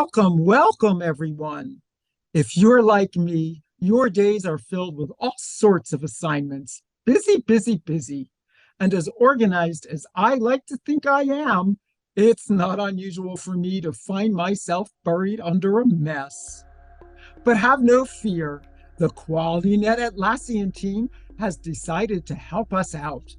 Welcome, everyone. If you're like me, your days are filled with all sorts of assignments. Busy. And as organized as I like to think I am, it's not unusual for me to find myself buried under a mess. But have no fear. The QualityNet Atlassian team has decided to help us out.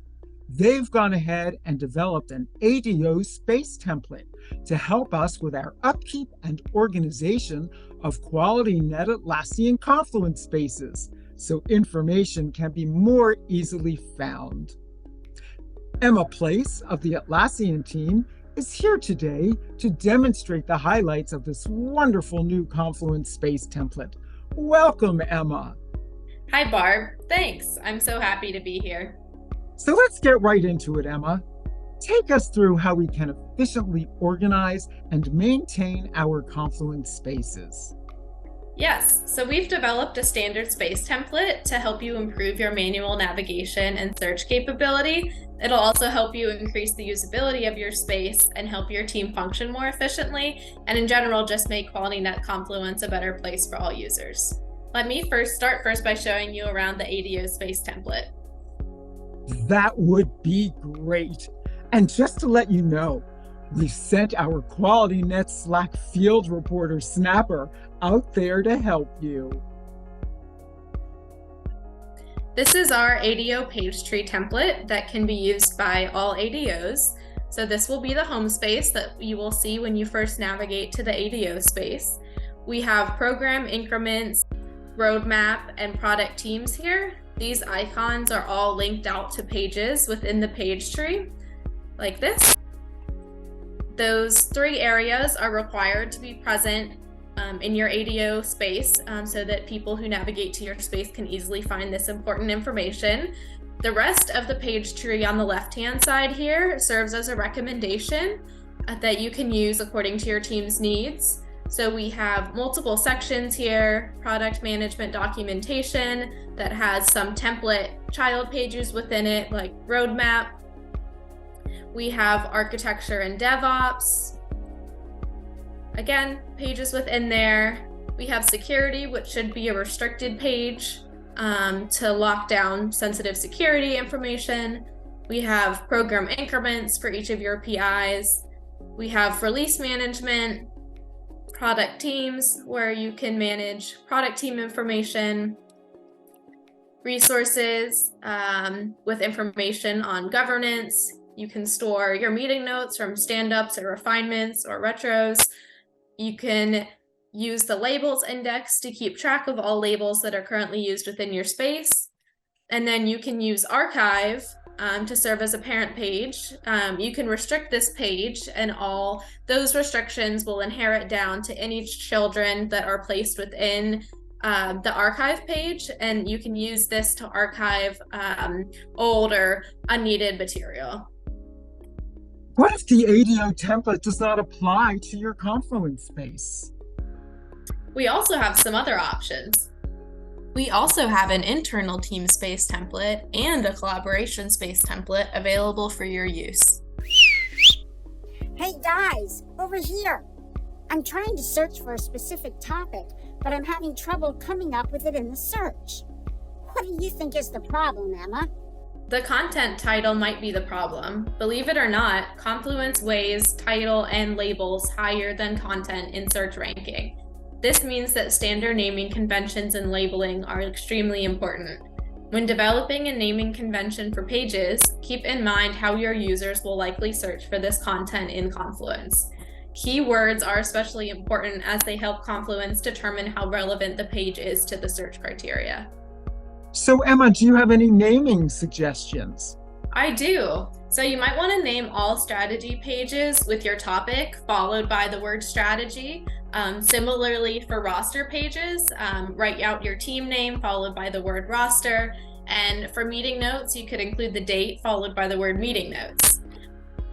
They've gone ahead and developed an ADO space template to help us with our upkeep and organization of QualityNet Atlassian Confluence spaces, so information can be more easily found. Emma Place of the Atlassian team is here today to demonstrate the highlights of this wonderful new Confluence space template. Welcome, Emma. Hi, Barb. Thanks. I'm so happy to be here. So let's get right into it, Emma. Take us through how we can efficiently organize and maintain our Confluence spaces. Yes, so we've developed a standard space template to help you improve your manual navigation and search capability. It'll also help you increase the usability of your space and help your team function more efficiently, and in general, just make QualityNet Confluence a better place for all users. Let me start by showing you around the ADO space template. That would be great. And just to let you know, we've sent our QualityNet Slack field reporter Snapper out there to help you. This is our ADO page tree template that can be used by all ADOs. So this will be the home space that you will see when you first navigate to the ADO space. We have program increments, roadmap, and product teams here. These icons are all linked out to pages within the page tree, like this. Those three areas are required to be present in your ADO space so that people who navigate to your space can easily find this important information. The rest of the page tree on the left-hand side here serves as a recommendation that you can use according to your team's needs. So we have multiple sections here, product management documentation that has some template child pages within it, like roadmap. We have architecture and DevOps. Again, pages within there. We have security, which should be a restricted page to lock down sensitive security information. We have program increments for each of your PIs. We have release management, product teams, where you can manage product team information, resources with information on governance. You can store your meeting notes from stand-ups or refinements or retros. You can use the labels index to keep track of all labels that are currently used within your space. And then you can use archive to serve as a parent page. You can restrict this page, and all those restrictions will inherit down to any children that are placed within the archive page, and you can use this to archive old or unneeded material. What if the ADO template does not apply to your Confluence space? We also have some other options. We also have an internal team space template and a collaboration space template available for your use. Hey guys, over here. I'm trying to search for a specific topic, but I'm having trouble coming up with it in the search. What do you think is the problem, Emma? The content title might be the problem. Believe it or not, Confluence weighs title and labels higher than content in search ranking. This means that standard naming conventions and labeling are extremely important. When developing a naming convention for pages, keep in mind how your users will likely search for this content in Confluence. Keywords are especially important as they help Confluence determine how relevant the page is to the search criteria. So Emma, do you have any naming suggestions? I do. So you might want to name all strategy pages with your topic followed by the word strategy. Similarly for roster pages, write out your team name followed by the word roster. And for meeting notes, you could include the date followed by the word meeting notes.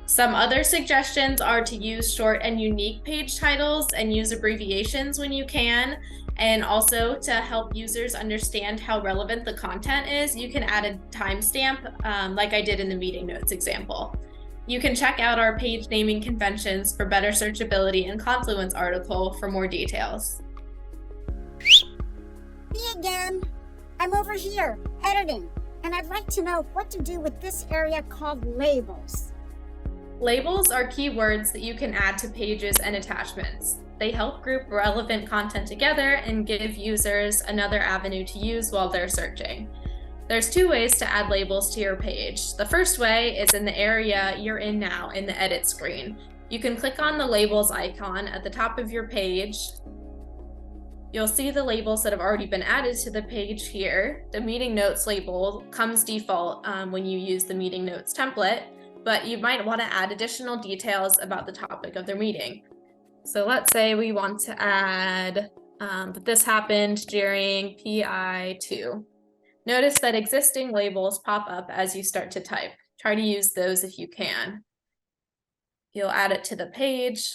Some other suggestions are to use short and unique page titles and use abbreviations when you can. And also to help users understand how relevant the content is, you can add a timestamp like I did in the meeting notes example. You can check out our page naming conventions for better searchability and Confluence article for more details. Me again. I'm over here, editing, and I'd like to know what to do with this area called labels. Labels are keywords that you can add to pages and attachments. They help group relevant content together and give users another avenue to use while they're searching. There's two ways to add labels to your page. The first way is in the area you're in now in the edit screen. You can click on the labels icon at the top of your page. You'll see the labels that have already been added to the page here. The meeting notes label comes default when you use the meeting notes template, but you might want to add additional details about the topic of their meeting. So let's say we want to add that this happened during PI2. Notice that existing labels pop up as you start to type. Try to use those if you can. You'll add it to the page,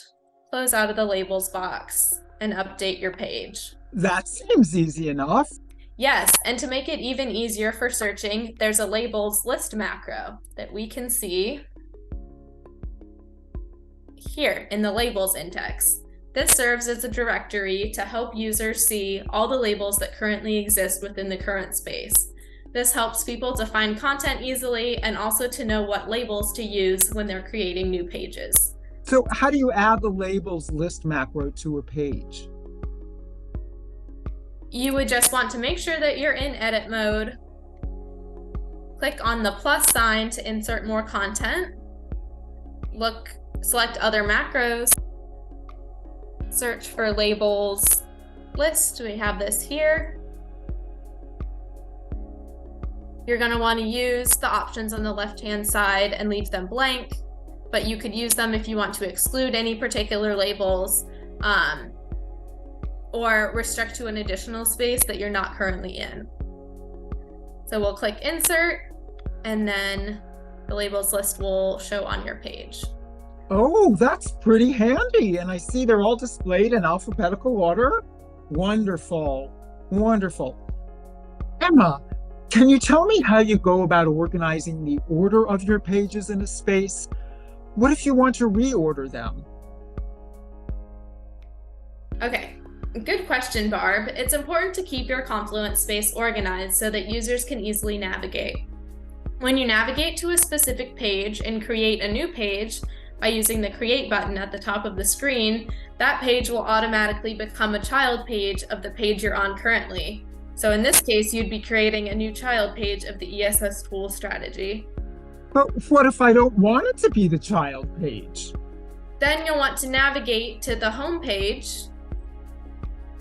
close out of the labels box, and update your page. That seems easy enough. Yes, and to make it even easier for searching, there's a labels list macro that we can see here in the labels index. This serves as a directory to help users see all the labels that currently exist within the current space. This helps people to find content easily and also to know what labels to use when they're creating new pages. So how do you add the labels list macro to a page? You would just want to make sure that you're in edit mode. Click on the plus sign to insert more content. Select other macros. Search for labels list. We have this here. You're going to want to use the options on the left-hand side and leave them blank, but you could use them if you want to exclude any particular labels or restrict to an additional space that you're not currently in. So we'll click insert, and then the labels list will show on your page. Oh, that's pretty handy. And I see they're all displayed in alphabetical order. Wonderful, wonderful. Emma, can you tell me how you go about organizing the order of your pages in a space? What if you want to reorder them? Okay, good question, Barb. It's important to keep your Confluence space organized so that users can easily navigate. When you navigate to a specific page and create a new page, by using the Create button at the top of the screen, that page will automatically become a child page of the page you're on currently. So in this case, you'd be creating a new child page of the ESS tool strategy. But what if I don't want it to be the child page? Then you'll want to navigate to the home page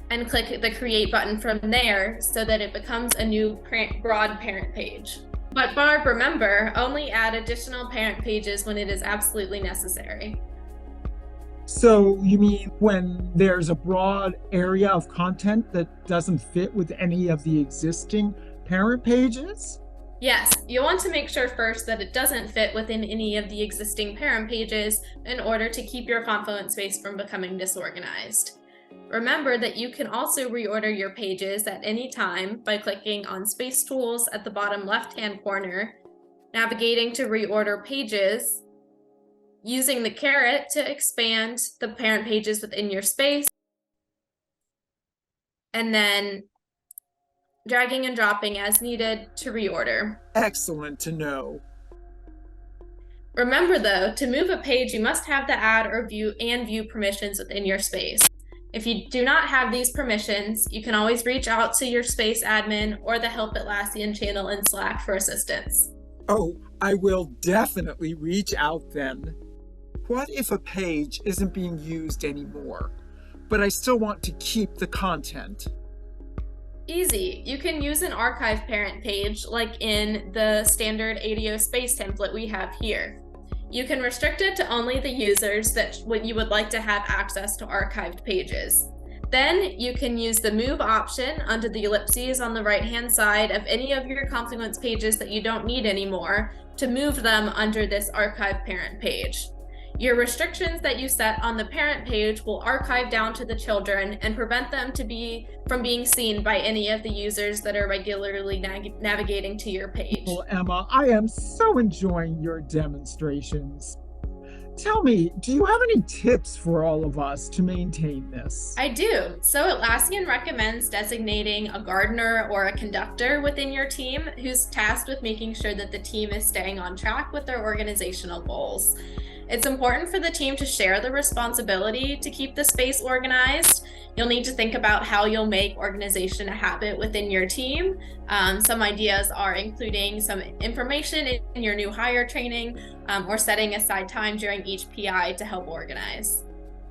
and click the Create button from there so that it becomes a new broad parent page. But Barb, remember, only add additional parent pages when it is absolutely necessary. So you mean when there's a broad area of content that doesn't fit with any of the existing parent pages? Yes, you'll want to make sure first that it doesn't fit within any of the existing parent pages in order to keep your Confluence space from becoming disorganized. Remember that you can also reorder your pages at any time by clicking on Space Tools at the bottom left-hand corner, navigating to Reorder Pages, using the caret to expand the parent pages within your space, and then dragging and dropping as needed to reorder. Excellent to know. Remember though, to move a page, you must have the add or view permissions within your space. If you do not have these permissions, you can always reach out to your space admin or the Help Atlassian channel in Slack for assistance. Oh, I will definitely reach out then. What if a page isn't being used anymore, but I still want to keep the content? Easy. You can use an archive parent page like in the standard ADO space template we have here. You can restrict it to only the users that you would like to have access to archived pages. Then you can use the move option under the ellipses on the right-hand side of any of your Confluence pages that you don't need anymore to move them under this archive parent page. Your restrictions that you set on the parent page will archive down to the children and prevent them from being seen by any of the users that are regularly navigating to your page. Well, Emma, I am so enjoying your demonstrations. Tell me, do you have any tips for all of us to maintain this? I do. So Atlassian recommends designating a gardener or a conductor within your team who's tasked with making sure that the team is staying on track with their organizational goals. It's important for the team to share the responsibility to keep the space organized. You'll need to think about how you'll make organization a habit within your team. Some ideas are including some information in your new hire training, or setting aside time during each PI to help organize.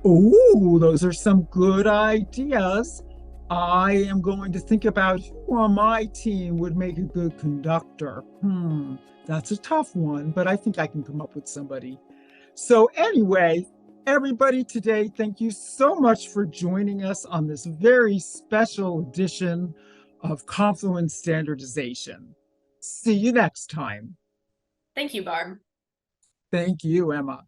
Oh, those are some good ideas. I am going to think about who on my team would make a good conductor. That's a tough one, but I think I can come up with somebody. So anyway, everybody today, thank you so much for joining us on this very special edition of Confluence Standardization. See you next time. Thank you, Barb. Thank you, Emma.